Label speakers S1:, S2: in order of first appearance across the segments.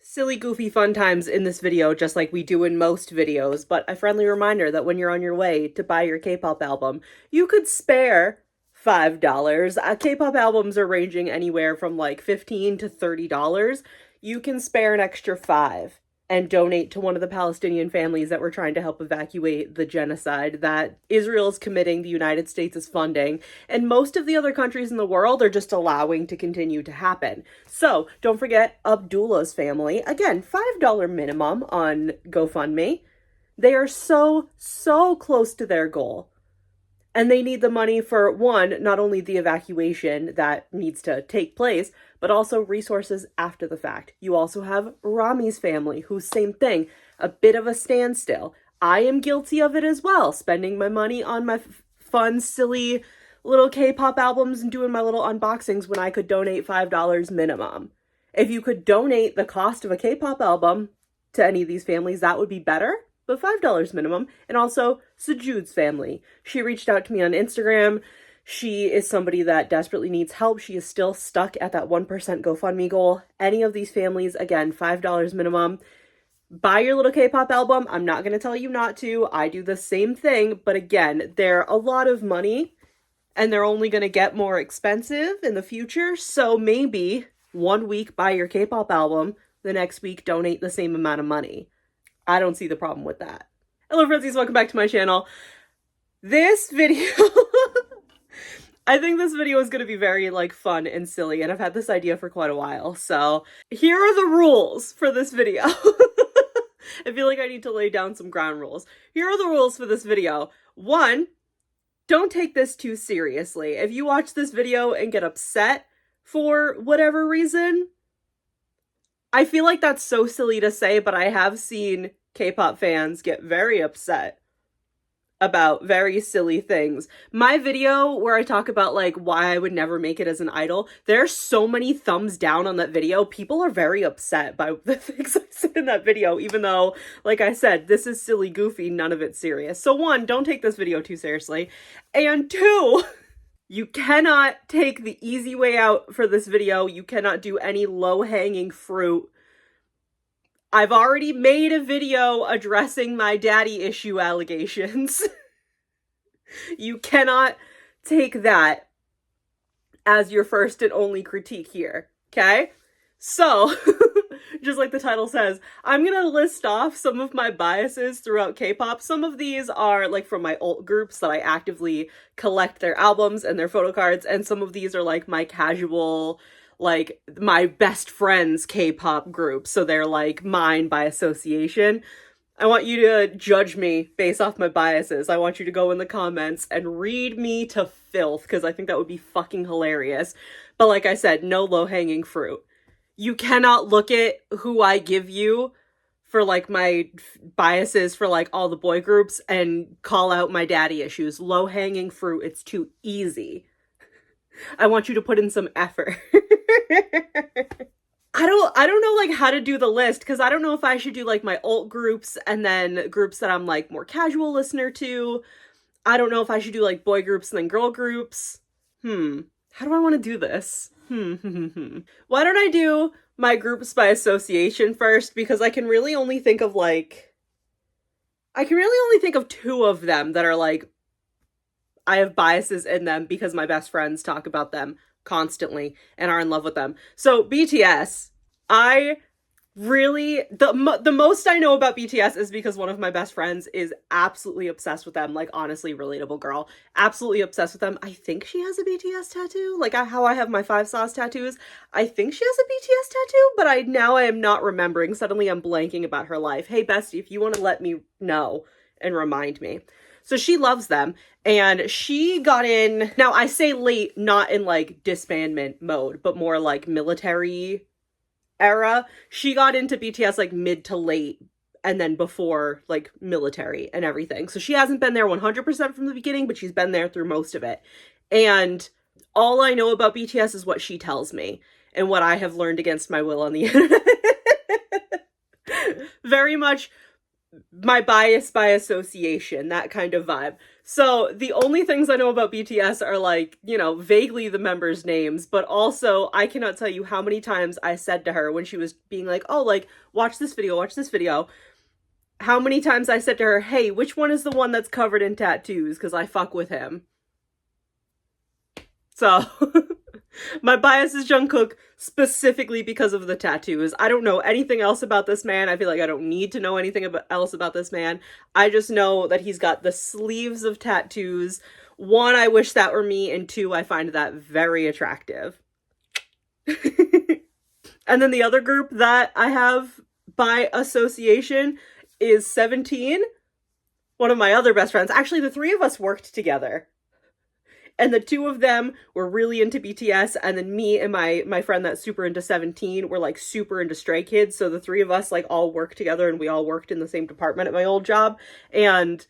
S1: Silly, goofy fun times in this video, just like we do in most videos, but a friendly reminder that when you're on your way to buy your K-pop album, you could spare $5. K-pop albums are ranging anywhere from like $15 to $30. You can spare an extra 5 and donate to one of the Palestinian families that were trying to help evacuate the genocide that Israel is committing, the United States is funding, and most of the other countries in the world are just allowing to continue to happen. So don't forget Abdullah's family. Again, $5 minimum on GoFundMe. They are so close to their goal. And they need the money for, one, not only the evacuation that needs to take place, but also resources after the fact. You also have Rami's family, who's same thing, a bit of a standstill. I am guilty of it as well, spending my money on my fun, silly little K-pop albums and doing my little unboxings when I could donate $5 minimum. If you could donate the cost of a K-pop album to any of these families, that would be better. But $5 minimum. And also Sejud's family. She reached out to me on Instagram. She is somebody that desperately needs help. She is still stuck at that 1% GoFundMe goal. Any of these families, again, $5 minimum. Buy your little K-pop album. I'm not going to tell you not to. I do the same thing. But again, they're a lot of money and they're only going to get more expensive in the future. So maybe 1 week buy your K-pop album. The next week donate the same amount of money. I don't see the problem with that. Hello, Friendzies. Welcome back to my channel. This video, I think this video is going to be very, fun and silly, and I've had this idea for quite a while, so here are the rules for this video. I feel like I need to lay down some ground rules. Here are the rules for this video. 1, don't take this too seriously. If you watch this video and get upset for whatever reason, I feel like that's so silly to say, but I have seen K-pop fans get very upset about very silly things. My video where I talk about why I would never make it as an idol, there's so many thumbs down on that video. People are very upset by the things I said in that video, even though, like I said, this is silly, goofy, none of it's serious. So 1, don't take this video too seriously. And 2, you cannot take the easy way out for this video. You cannot do any low-hanging fruit. I've already made a video addressing my daddy issue allegations. You cannot take that as your first and only critique here, okay? So, just like the title says, I'm gonna list off some of my biases throughout K-pop. Some of these are from my alt groups that I actively collect their albums and their photo cards, and some of these are my casual, my best friend's K-pop group, so they're mine by association. I want you to judge me based off my biases. I want you to go in the comments and read me to filth, because I think that would be fucking hilarious. But like I said, no low-hanging fruit. You cannot look at who I give you for my biases for all the boy groups and call out my daddy issues. Low-hanging fruit, it's too easy. I want you to put in some effort. I don't know how to do the list, because I don't know if I should do my alt groups and then groups that I'm more casual listener to. I don't know if I should do boy groups and then girl groups. How do I want to do this? Why don't I do my groups by association first, because I can really only think of I can really only think of 2 of them that are I have biases in them because my best friends talk about them constantly and are in love with them. So BTS, I really, the most I know about BTS is because one of my best friends is absolutely obsessed with them. Honestly, relatable girl. Absolutely obsessed with them. I think she has a BTS tattoo. How I have my 5 sauce tattoos. I think she has a BTS tattoo, but I am not remembering. Suddenly I'm blanking about her life. Hey, bestie, if you want to let me know and remind me. So she loves them, and she got in, now I say late, not in disbandment mode, but more military era. She got into BTS mid to late, and then before military and everything. So she hasn't been there 100% from the beginning, but she's been there through most of it. And all I know about BTS is what she tells me, and what I have learned against my will on the internet. Very much my bias by association, that kind of vibe. So the only things I know about BTS are like, you know, vaguely the members' names, but also I cannot tell you how many times I said to her when she was being like, oh, like, watch this video, how many times I said to her, hey, which one is the one that's covered in tattoos? Because I fuck with him. So my bias is Jungkook specifically because of the tattoos. I don't know anything else about this man. I feel like I don't need to know anything else about this man. I just know that he's got the sleeves of tattoos. One, I wish that were me, and two, I find that very attractive. And then the other group that I have by association is 17, one of my other best friends. Actually, the three of us worked together. And the two of them were really into BTS, and then me and my friend that's super into 17 were like super into Stray Kids. So the three of us like all worked together, and we all worked in the same department at my old job. And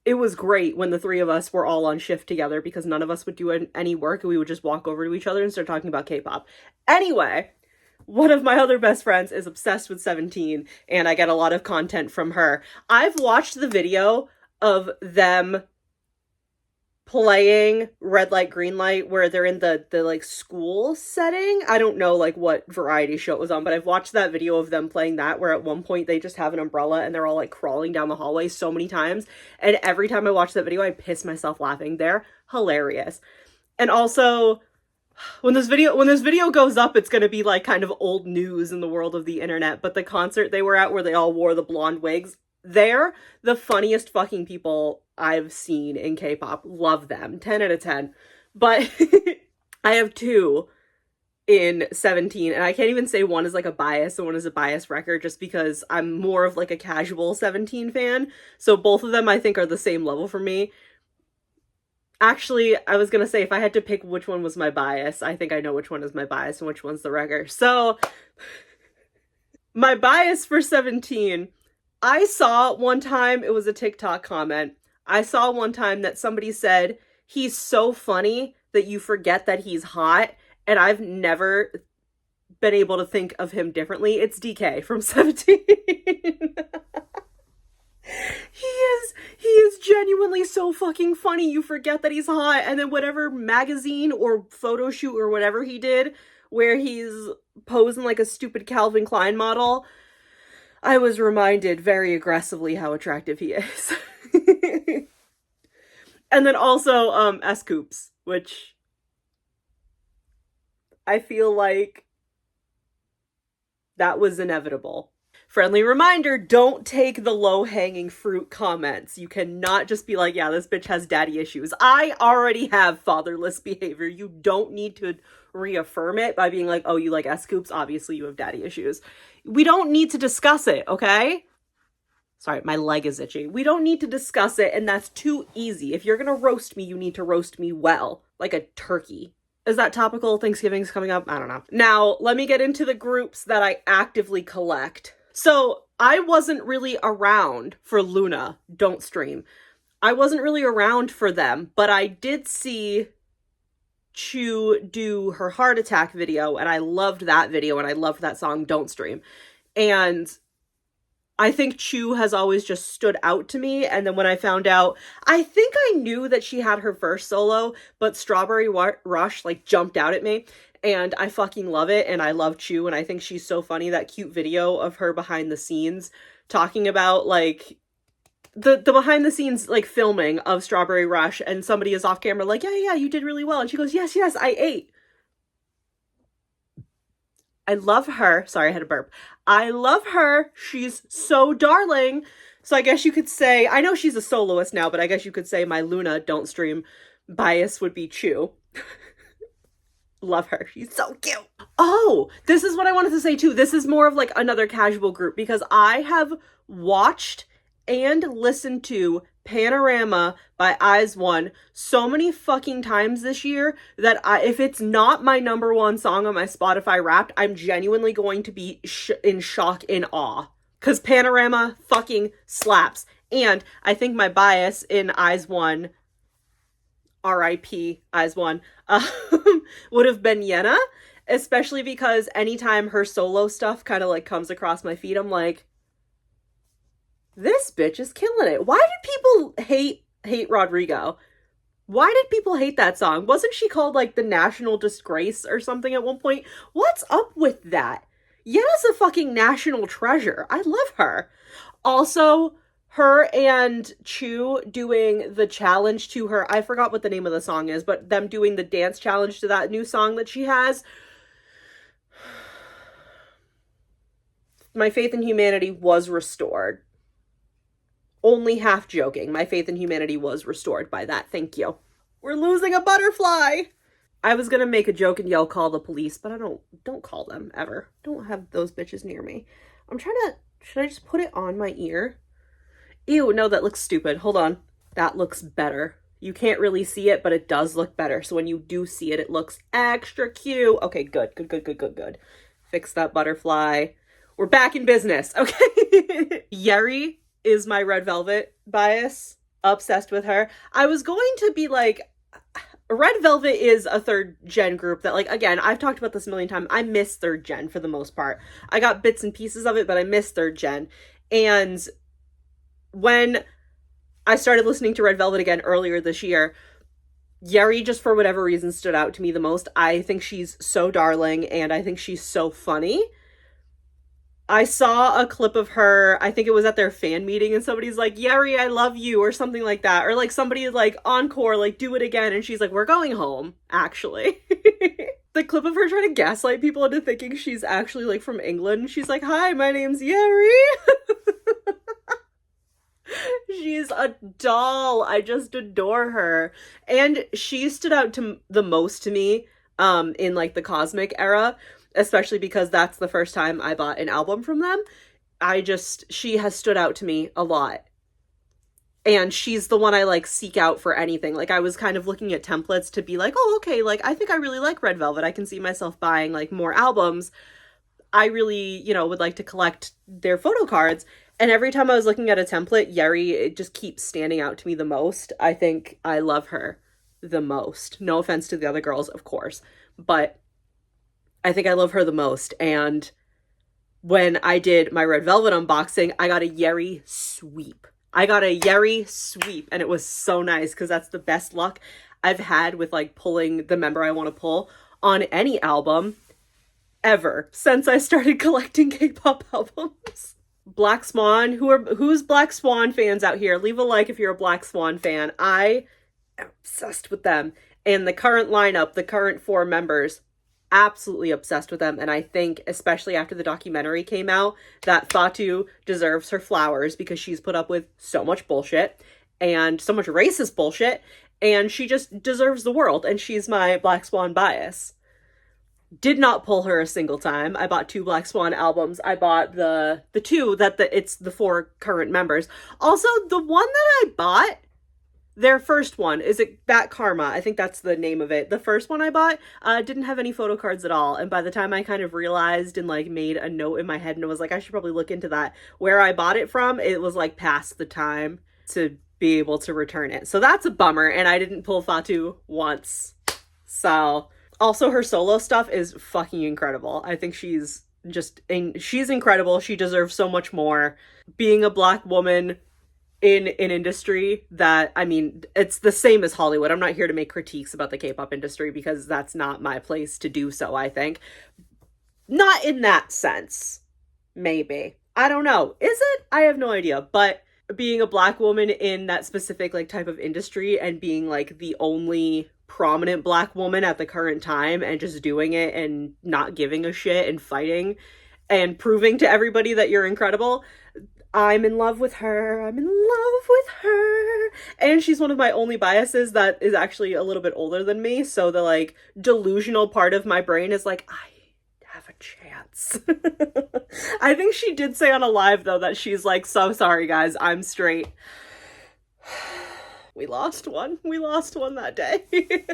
S1: it was great when the three of us were all on shift together because none of us would do any work, and we would just walk over to each other and start talking about K-pop. Anyway, one of my other best friends is obsessed with 17, and I get a lot of content from her. I've watched the video of them playing Red Light, Green Light, where they're in the like school setting. I don't know like what variety show it was on, but I've watched that video of them playing that, where at one point they just have an umbrella and they're all like crawling down the hallway so many times. And every time I watch that video, I piss myself laughing. They're hilarious. And also, when this video goes up, it's gonna be like kind of old news in the world of the internet. But the concert they were at, where they all wore the blonde wigs, they're the funniest fucking people I've seen in K-pop. Love them. 10 out of 10. But I have two in 17, and I can't even say one is like a bias and one is a bias record, just because I'm more of like a casual 17 fan. So both of them I think are the same level for me. Actually, I was gonna say if I had to pick which one was my bias, I think I know which one is my bias and which one's the record. So my bias for 17, I saw one time, it was a TikTok comment, I saw one time that somebody said, he's so funny that you forget that he's hot, and I've never been able to think of him differently. It's DK from 17. He is genuinely so fucking funny. You forget that he's hot, and then whatever magazine or photo shoot or whatever he did, where he's posing like a stupid Calvin Klein model, I was reminded very aggressively how attractive he is. And then also S.Coups, which I feel like that was inevitable. Friendly reminder, don't take the low-hanging fruit comments. You cannot just be like, yeah, this bitch has daddy issues. I already have fatherless behavior. You don't need to reaffirm it by being like, oh, you like S.Coups? Obviously you have daddy issues. We don't need to discuss it, okay? Sorry, my leg is itchy. We don't need to discuss it, and that's too easy. If you're gonna roast me, you need to roast me well, like a turkey. Is that topical? Thanksgiving's coming up? I don't know. Now, let me get into the groups that I actively collect. So, I wasn't really around for Luna, Don't Stream. I wasn't really around for them, but I did see Chu do her heart attack video, and I loved that video, and I loved that song, Don't Stream. And I think Chu has always just stood out to me, and then when I found out, I think I knew that she had her first solo, but Strawberry Rush, like, jumped out at me, and I fucking love it, and I love Chu, and I think she's so funny. That cute video of her behind the scenes talking about, like, the behind the scenes, like, filming of Strawberry Rush, and somebody is off camera like, yeah, you did really well, and she goes, yes, I ate. I love her. Sorry, I had a burp. I love her. She's so darling. So I guess you could say, I know she's a soloist now, but I guess you could say my Luna Don't Stream bias would be Chu. Love her. She's so cute. Oh, this is what I wanted to say too. This is more of like another casual group, because I have watched and listened to Panorama by IZ*ONE so many fucking times this year that if it's not my number one song on my Spotify Wrapped, I'm genuinely going to be in shock, in awe. Because Panorama fucking slaps. And I think my bias in IZ*ONE, R.I.P. IZ*ONE, would have been Yena, especially because anytime her solo stuff kind of like comes across my feed, I'm like, This bitch is killing it. Why did people hate Rodrigo? Why did people hate that song? Wasn't she called like the national disgrace or something at one point? What's up with that? Yena's a fucking national treasure. I love her. Also, her and Chu doing the challenge to her. I forgot what the name of the song is, but them doing the dance challenge to that new song that she has. My faith in humanity was restored. Only half joking. My faith in humanity was restored by that. Thank you. We're losing a butterfly. I was gonna make a joke and yell call the police, but I don't call them ever. Don't have those bitches near me. I'm trying to, should I just put it on my ear? Ew, no, that looks stupid. Hold on. That looks better. You can't really see it, but it does look better. So when you do see it, it looks extra cute. Okay, good, good, good, good, good, good. Fix that butterfly. We're back in business, okay? Yeri is my Red Velvet bias. Obsessed with her. I was going to be like, Red Velvet is a third gen group that, like, again, I've talked about this a million times. I miss third gen for the most part. I got bits and pieces of it, but I miss third gen. And when I started listening to Red Velvet again earlier this year, Yeri, just for whatever reason, stood out to me the most. I think she's so darling, and I think she's so funny. I saw a clip of her, I think it was at their fan meeting, and somebody's like, Yeri, I love you, or something like that. Or like somebody like, encore, like, do it again. And she's like, we're going home, actually. The clip of her trying to gaslight people into thinking she's actually like from England. She's like, hi, my name's Yeri. She's a doll. I just adore her. And she stood out to the most to me in like the Cosmic era, especially because that's the first time I bought an album from them. She has stood out to me a lot. And she's the one I like seek out for anything. Like I was kind of looking at templates to be like, oh, okay, like I think I really like Red Velvet. I can see myself buying like more albums. I really, would like to collect their photo cards. And every time I was looking at a template, Yeri, it just keeps standing out to me the most. I think I love her the most. No offense to the other girls, of course. But I think I love her the most. And when I did my Red Velvet unboxing, I got a Yeri sweep. And it was so nice because that's the best luck I've had with like pulling the member I want to pull on any album ever since I started collecting K-pop albums. Black Swan, who's Black Swan fans out here? Leave a like if you're a Black Swan fan. I am obsessed with them. And the current lineup, the current 4 members, absolutely obsessed with them. And I think, especially after the documentary came out, that Fatu deserves her flowers because she's put up with so much bullshit and so much racist bullshit, and she just deserves the world. And she's my Black Swan bias. Did not pull her a single time. I bought 2 Black Swan albums. I bought the 2 it's the 4 current members. Also, the one that I bought, their first one, is it That Karma? I think that's the name of it. The first one I bought didn't have any photo cards at all. And by the time I kind of realized and like made a note in my head and was like, I should probably look into that, where I bought it from, it was like past the time to be able to return it. So that's a bummer. And I didn't pull Fatu once. So also her solo stuff is fucking incredible. I think she's incredible. She deserves so much more. Being a Black woman in an industry that, I mean, it's the same as Hollywood. I'm not here to make critiques about the K-pop industry because that's not my place to do so, I think. Not in that sense. Maybe. I don't know. Is it? I have no idea. But being a Black woman in that specific like type of industry and being like the only prominent Black woman at the current time and just doing it and not giving a shit and fighting and proving to everybody that you're incredible, I'm in love with her. And she's one of my only biases that is actually a little bit older than me. So the like delusional part of my brain is like, I have a chance. I think she did say on a live though that she's like, so sorry guys, I'm straight. We lost one that day.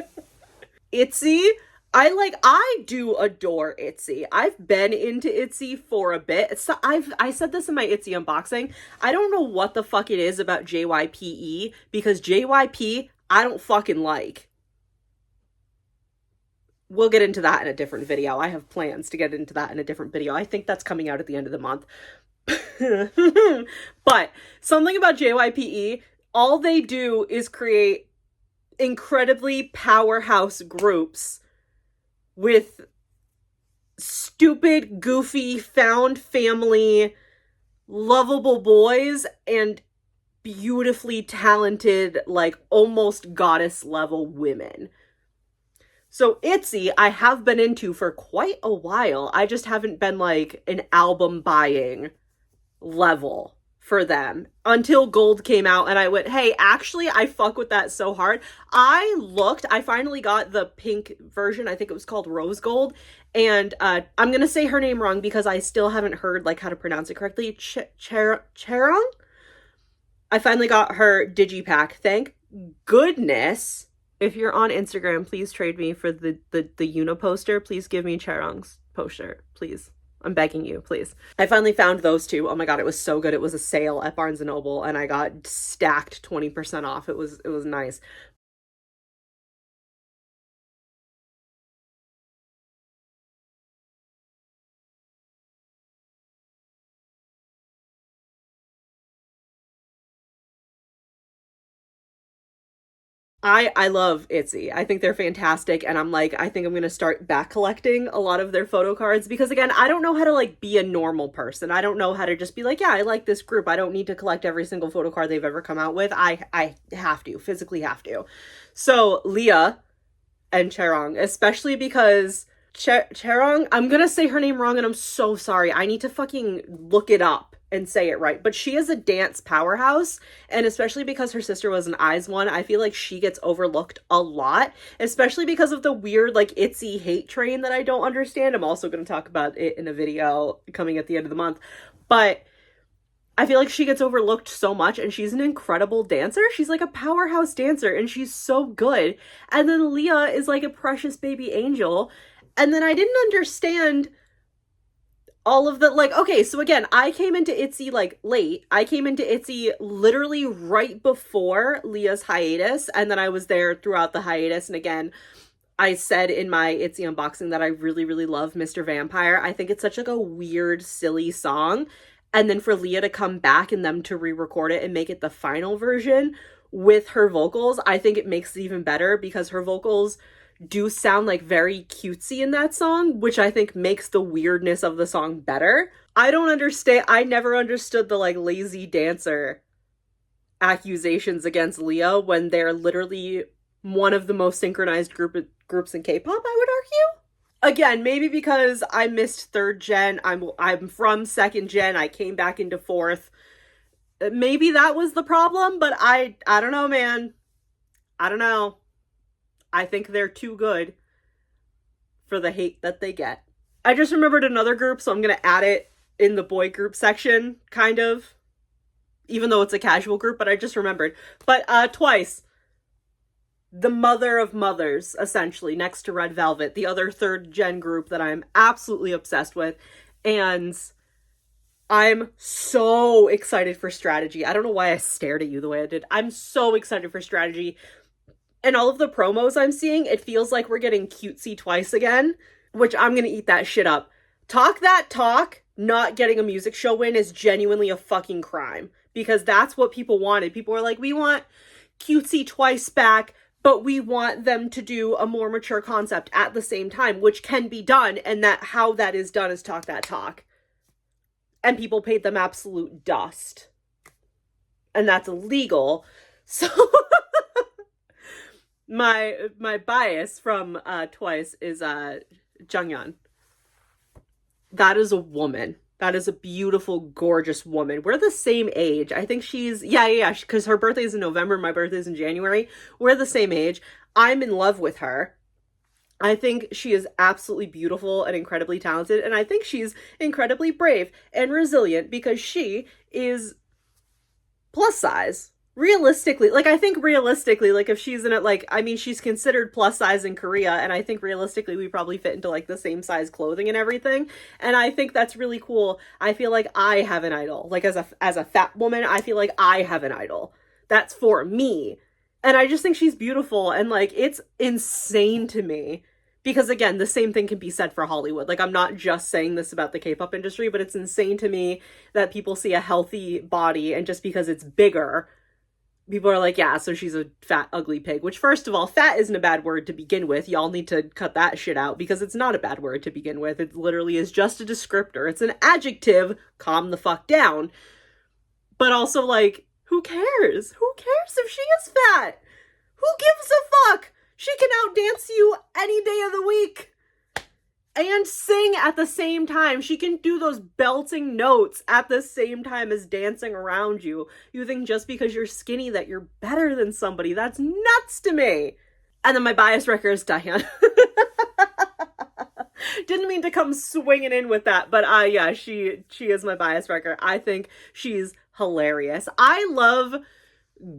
S1: ITZY, I do adore ITZY. I've been into ITZY for a bit. So I said this in my ITZY unboxing. I don't know what the fuck it is about JYPE, because JYP I don't fucking like. We'll get into that in a different video. I have plans to get into that in a different video. I think that's coming out at the end of the month. But something about JYPE, all they do is create incredibly powerhouse groups with stupid, goofy, found family, lovable boys and beautifully talented, like almost goddess level women. So ITZY, I have been into for quite a while. I just haven't been like an album buying level for them until Gold came out and I went, hey, actually, I fuck with that so hard. I finally got the pink version. I think it was called Rose Gold. And I'm going to say her name wrong because I still haven't heard like how to pronounce it correctly. Charong? I finally got her digipack. Thank goodness. If you're on Instagram, please trade me for the Una poster. Please give me Charong's poster, please. I'm begging you, please. I finally found those two. Oh my god, it was so good. It was a sale at Barnes & Noble and I got stacked 20% off. It was nice. I love ITZY. I think they're fantastic and I'm like, I think I'm going to start back collecting a lot of their photo cards because again, I don't know how to like be a normal person. I don't know how to just be like, yeah, I like this group. I don't need to collect every single photo card they've ever come out with. I have to, physically have to. So, Leah and Charong, especially because Charong, I'm going to say her name wrong and I'm so sorry. I need to fucking look it up and say it right. But she is a dance powerhouse, and especially because her sister was an IZ*ONE, I feel like she gets overlooked a lot, especially because of the weird like ITZY hate train that I don't understand. I'm also going to talk about it in a video coming at the end of the month. But I feel like she gets overlooked so much and she's an incredible dancer. She's like a powerhouse dancer and she's so good. And then Leah is like a precious baby angel. And then I didn't understand all of the like, okay, so again, I came into ITZY like late. I came into ITZY literally right before Leah's hiatus, and then I was there throughout the hiatus. And again, I said in my ITZY unboxing that I really, really love Mr. Vampire. I think it's such like a weird, silly song. And then for Leah to come back and them to re-record it and make it the final version with her vocals, I think it makes it even better because her vocals do sound like very cutesy in that song, which I think makes the weirdness of the song better. I don't understand. I never understood the like lazy dancer accusations against Leah when they're literally one of the most synchronized groups in K-pop, I would argue. Again, maybe because I missed third gen. I'm from second gen. I came back into fourth. Maybe that was the problem, but I don't know, man. I don't know. I think they're too good for the hate that they get. I just remembered another group, so I'm going to add it in the boy group section, kind of. Even though it's a casual group, but I just remembered. But Twice. The mother of mothers, essentially, next to Red Velvet. The other third gen group that I'm absolutely obsessed with. And I'm so excited for Strategy. I don't know why I stared at you the way I did. I'm so excited for Strategy. And all of the promos I'm seeing, it feels like we're getting cutesy Twice again, which I'm gonna eat that shit up. Talk that talk, not getting a music show win is genuinely a fucking crime. Because that's what people wanted. People were like, we want cutesy Twice back, but we want them to do a more mature concept at the same time, which can be done, and that how that is done is talk that talk. And people paid them absolute dust. And that's illegal. So my bias from Twice is Jungyeon. That is a woman. That is a beautiful, gorgeous woman. We're the same age. I think she's, yeah, because her birthday's in November, my birthday's in January. We're the same age. I'm in love with her. I think she is absolutely beautiful and incredibly talented, and I think she's incredibly brave and resilient because she is plus size. Realistically, like, I think realistically, like, if she's in it, like, I mean, she's considered plus size in Korea, and I think realistically we probably fit into, like, the same size clothing and everything, and I think that's really cool. I feel like I have an idol. Like, as a fat woman, I feel like I have an idol. That's for me. And I just think she's beautiful, and, like, it's insane to me Because again, the same thing can be said for Hollywood. Like, I'm not just saying this about the K-pop industry, but it's insane to me that people see a healthy body and just because it's bigger, people are like, yeah, so she's a fat, ugly pig. Which, first of all, fat isn't a bad word to begin with. Y'all need to cut that shit out because it's not a bad word to begin with. It literally is just a descriptor. It's an adjective. Calm the fuck down. But also, like, who cares? Who cares if she is fat? Who gives a fuck? She can outdance you any day of the week. And sing at the same time. She can do those belting notes at the same time as dancing around you. You think just because you're skinny that you're better than somebody. That's nuts to me. And then my bias wrecker is Diane. Didn't mean to come swinging in with that, but yeah, she is my bias wrecker. I think she's hilarious. I love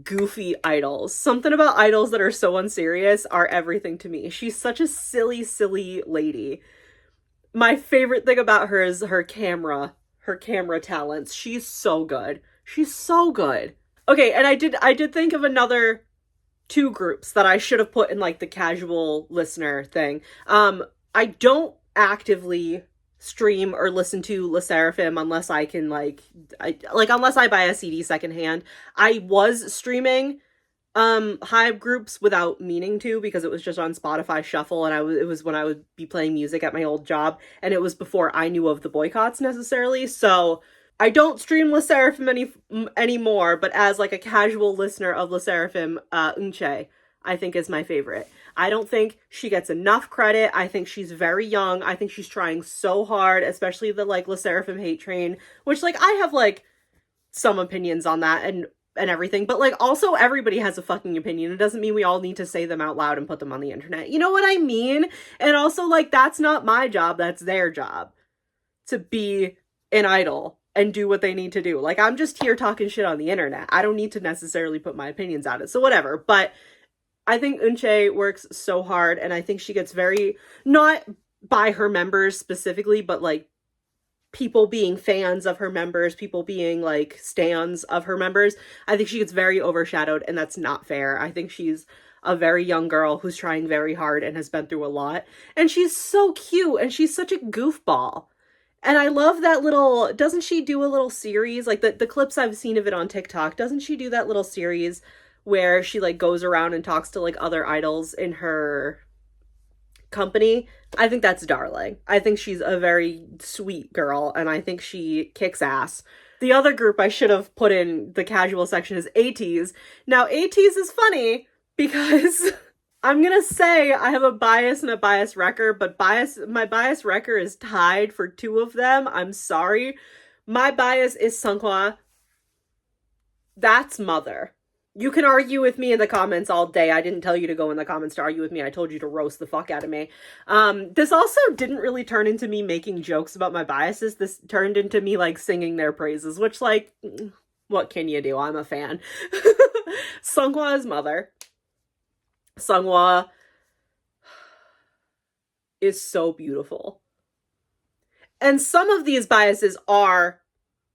S1: goofy idols. Something about idols that are so unserious are everything to me. She's such a silly, silly lady. My favorite thing about her is her camera talents. She's so good. She's so good. Okay, and I did think of another two groups that I should have put in like the casual listener thing. I don't actively stream or listen to LE SSERAFIM unless I can unless I buy a CD secondhand. I was streaming Hive groups without meaning to because it was just on Spotify Shuffle, and it was when I would be playing music at my old job, and it was before I knew of the boycotts necessarily. So I don't stream LE SSERAFIM anymore, but as like a casual listener of LE SSERAFIM, Eunchae, I think is my favorite. I don't think she gets enough credit. I think she's very young. I think she's trying so hard, especially the like LE SSERAFIM hate train, which like I have like some opinions on that and everything, but like also everybody has a fucking opinion. It doesn't mean we all need to say them out loud and put them on the internet. You know what I mean? And also like that's not my job, that's their job to be an idol and do what they need to do. Like I'm just here talking shit on the internet. I don't need to necessarily put my opinions on it. So whatever, but I think Eunchae works so hard, and I think she gets very, not by her members specifically, but like people being fans of her members, people being like stans of her members. I think she gets very overshadowed, and that's not fair. I think she's a very young girl who's trying very hard and has been through a lot. And she's so cute, and she's such a goofball. And I love that little, doesn't she do a little series? Like the clips I've seen of it on TikTok, doesn't she do that little series where she like goes around and talks to like other idols in her company? I think that's darling. I think she's a very sweet girl, and I think she kicks ass. The other group I should have put in the casual section is ATEEZ. Now, ATEEZ is funny because I'm gonna say I have a bias and a bias wrecker, but my bias wrecker is tied for two of them. I'm sorry. My bias is Seonghwa. That's Mother. You can argue with me in the comments all day. I didn't tell you to go in the comments to argue with me. I told you to roast the fuck out of me. This also didn't really turn into me making jokes about my biases. This turned into me, like, singing their praises, which, like, what can you do? I'm a fan. Seonghwa is Mother. Seonghwa is so beautiful. And some of these biases are,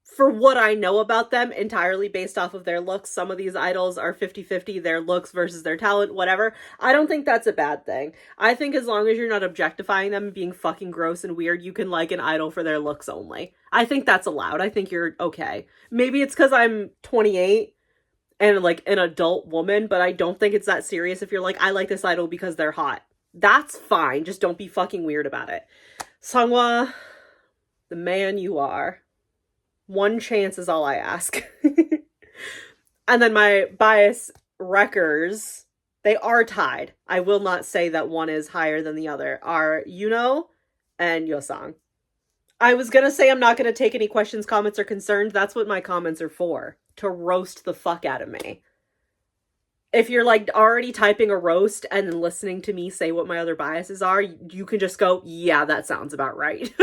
S1: for what I know about them, entirely based off of their looks. Some of these idols are 50-50, their looks versus their talent, whatever. I don't think that's a bad thing. I think as long as you're not objectifying them and being fucking gross and weird, you can like an idol for their looks only. I think that's allowed. I think you're okay. Maybe it's because I'm 28 and like an adult woman, but I don't think it's that serious if you're like, I like this idol because they're hot. That's fine. Just don't be fucking weird about it. Seonghwa, the man you are. One chance is all I ask. And then my bias wreckers, they are tied. I will not say that one is higher than the other, are Yuno and Yosang. I was gonna say I'm not gonna take any questions, comments, or concerns. That's what my comments are for. To roast the fuck out of me. If you're like already typing a roast and then listening to me say what my other biases are, you can just go, yeah, that sounds about right.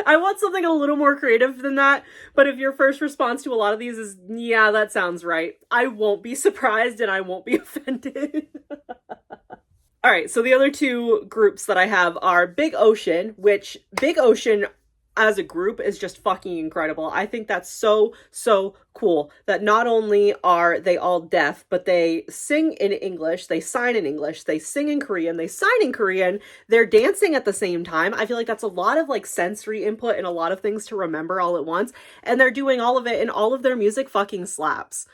S1: I want something a little more creative than that, but if your first response to a lot of these is, yeah, that sounds right, I won't be surprised and I won't be offended. Alright, so the other two groups that I have are Big Ocean, which Big Ocean as a group is just fucking incredible. I think that's so, so cool that not only are they all deaf, but they sing in English, they sign in English, they sing in Korean, they sign in Korean, they're dancing at the same time. I feel like that's a lot of like sensory input and a lot of things to remember all at once. And they're doing all of it, and all of their music fucking slaps.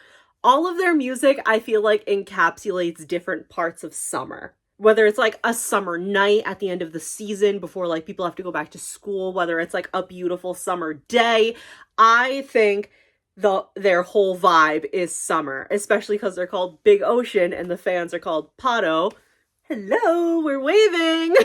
S1: All of their music, I feel like, encapsulates different parts of summer. Whether it's like a summer night at the end of the season before like people have to go back to school, whether it's like a beautiful summer day, I think their whole vibe is summer, especially because they're called Big Ocean and the fans are called Pato. Hello, we're waving.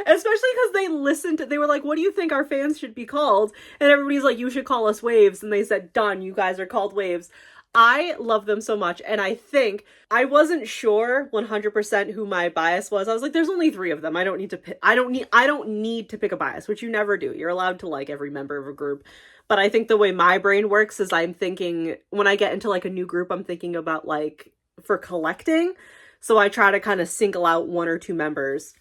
S1: Especially because they were like, what do you think our fans should be called? And everybody's like, you should call us Waves. And they said, done, you guys are called Waves. I love them so much, and I think I wasn't sure 100% who my bias was. I was like, there's only 3 of them. I don't need to pick, I don't need to pick a bias, which you never do. You're allowed to like every member of a group. But I think the way my brain works is I'm thinking, when I get into like a new group, I'm thinking about like for collecting. So I try to kind of single out 1 or 2 members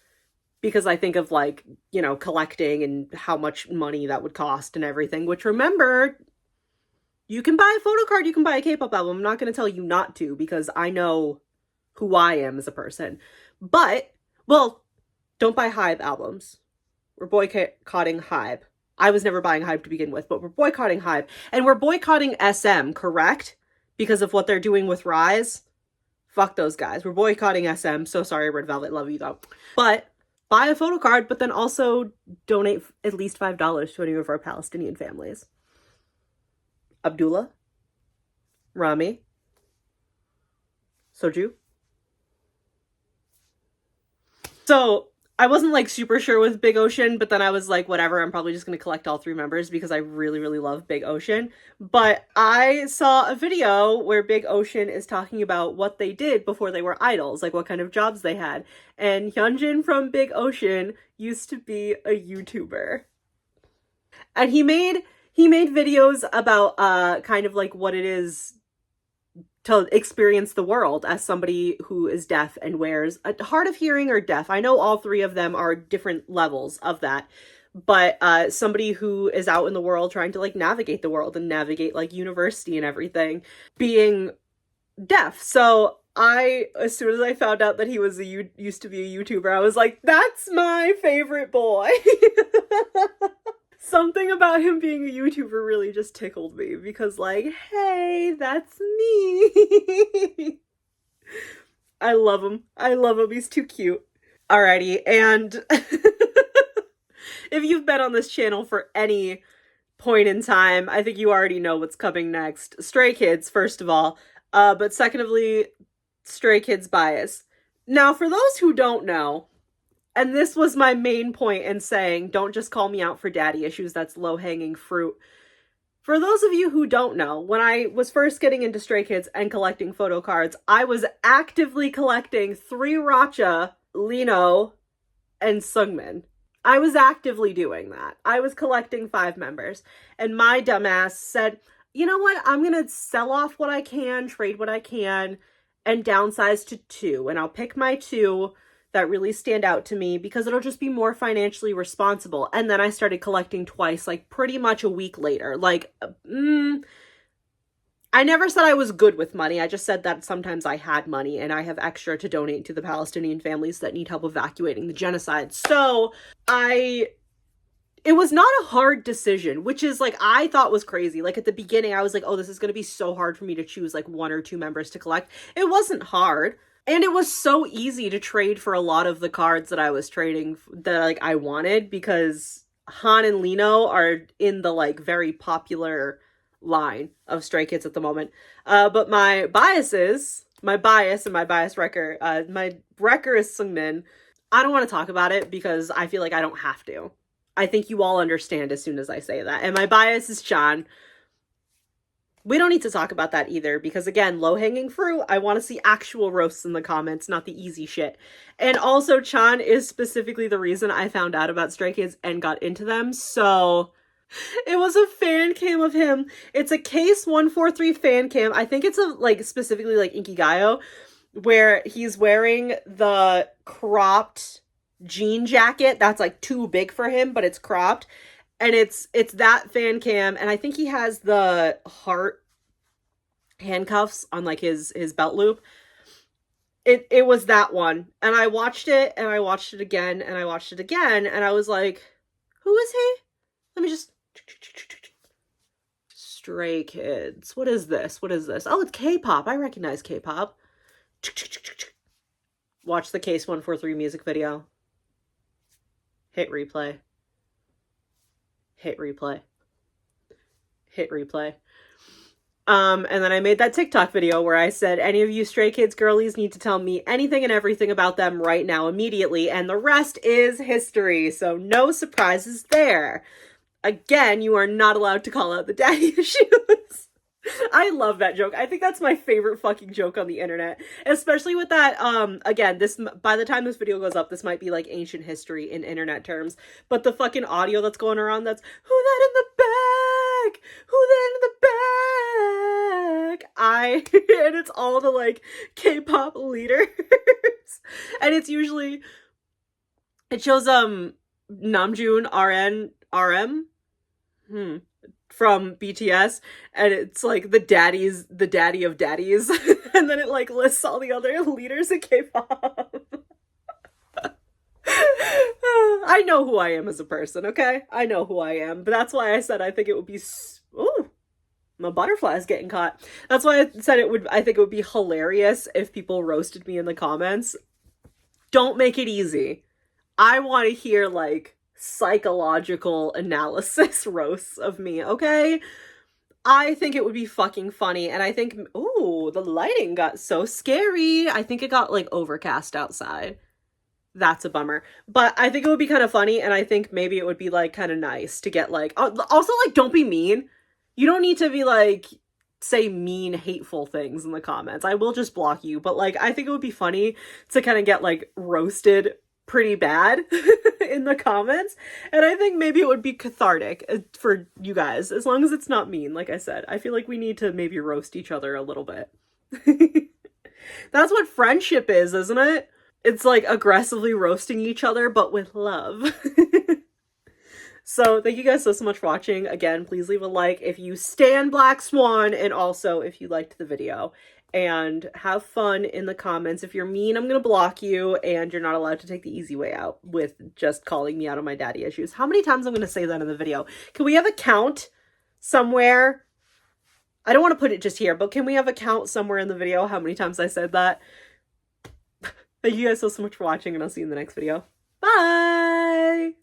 S1: because I think of like, you know, collecting and how much money that would cost and everything, which, remember, you can buy a photo card, you can buy a K-pop album. I'm not going to tell you not to because I know who I am as a person. But, well, don't buy Hybe albums. We're boycotting Hybe. I was never buying Hybe to begin with, but we're boycotting Hybe. And we're boycotting SM, correct? Because of what they're doing with Rise. Fuck those guys. We're boycotting SM. So sorry, Red Velvet. Love you, though. But buy a photo card, but then also donate at least $5 to any of our Palestinian families. Abdullah, Rami, Soju. So I wasn't like super sure with Big Ocean, but then I was like, whatever, I'm probably just going to collect all 3 members because I really, really love Big Ocean. But I saw a video where Big Ocean is talking about what they did before they were idols, like what kind of jobs they had. And Hyunjin from Big Ocean used to be a YouTuber. And he made videos about kind of like what it is to experience the world as somebody who is deaf and wears a hard of hearing or deaf. I know all 3 of them are different levels of that, but somebody who is out in the world trying to like navigate the world and navigate like university and everything, being deaf. So as soon as I found out that he was used to be a YouTuber, I was like, that's my favorite boy. Something about him being a YouTuber really just tickled me because, like, hey, that's me. I love him. I love him. He's too cute. Alrighty, and if you've been on this channel for any point in time, I think you already know what's coming next. Stray Kids, first of all, but secondly, Stray Kids bias. Now, for those who don't know, and this was my main point in saying, don't just call me out for daddy issues, that's low-hanging fruit. For those of you who don't know, when I was first getting into Stray Kids and collecting photo cards, I was actively collecting 3 Racha, Lino, and Sungmin. I was actively doing that. I was collecting 5 members. And my dumbass said, you know what, I'm gonna sell off what I can, trade what I can, and downsize to 2. And I'll pick my 2 that really stand out to me because it'll just be more financially responsible. And then I started collecting twice, like pretty much a week later. Like, I never said I was good with money. I just said that sometimes I had money and I have extra to donate to the Palestinian families that need help evacuating the genocide. So it was not a hard decision, which is like, I thought was crazy. Like at the beginning, I was like, oh, this is going to be so hard for me to choose like 1 or 2 members to collect. It wasn't hard. And it was so easy to trade for a lot of the cards that I was trading that like I wanted because Han and Lino are in the like very popular line of Stray Kids at the moment. But my bias and my bias wrecker, my wrecker is Sungmin. I don't want to talk about it because I feel like I don't have to. I think you all understand as soon as I say that. And my bias is Chan. We don't need to talk about that either because, again, low-hanging fruit. I want to see actual roasts in the comments, not the easy shit. And also, Chan is specifically the reason I found out about Stray Kids and got into them. So it was a fan cam of him. It's a Case 143 fan cam. I think it's a like specifically like Inkigayo, where he's wearing the cropped jean jacket that's like too big for him, but it's cropped. And it's that fan cam, and I think he has the heart handcuffs on like his belt loop. It was that one. And I watched it, and I watched it again, and I watched it again, and I was like, who is he? Let me just Stray Kids. What is this? What is this? Oh, it's K-pop. I recognize K-pop. Watch the Case 143 music video. Hit replay. Hit replay. Hit replay. And then I made that TikTok video where I said, any of you Stray Kids girlies need to tell me anything and everything about them right now, immediately, and the rest is history, so no surprises there. Again, you are not allowed to call out the daddy issues. I love that joke. I think that's my favorite fucking joke on the internet, especially with that, again, this, by the time this video goes up, this might be like ancient history in internet terms, but the fucking audio that's going around, that's, who that in the back? Who that in the back? And it's all the like K-pop leaders, and it's usually, it shows, Namjoon, RM, from BTS, and it's like the daddy of daddies, and then it like lists all the other leaders in K-pop. I know who I am as a person, okay? I know who I am, but that's why I said I think it would be, ooh, my butterfly is getting caught. That's why I said I think it would be hilarious if people roasted me in the comments. Don't make it easy. I want to hear like psychological analysis roasts of me, okay? I think it would be fucking funny, and I think, ooh, the lighting got so scary. I think it got like overcast outside. That's a bummer. But I think it would be kind of funny, and I think maybe it would be like kind of nice to get like, also like, don't be mean. You don't need to be like, say mean, hateful things in the comments. I will just block you, but like, I think it would be funny to kind of get like roasted pretty bad in the comments, and I think maybe it would be cathartic for you guys, as long as it's not mean. Like I said, I feel like we need to maybe roast each other a little bit. That's what friendship is, isn't it? It's like aggressively roasting each other, but with love. So thank you guys so much for watching. Again, please leave a like if you stan Black Swan, and also if you liked the video. And have fun in the comments. If you're mean, I'm gonna block you, and you're not allowed to take the easy way out with just calling me out on my daddy issues. How many times I'm gonna say that in the video? Can we have a count somewhere? I don't want to put it just here, but can we have a count somewhere in the video how many times I said that? Thank you guys so much for watching, and I'll see you in the next video. Bye!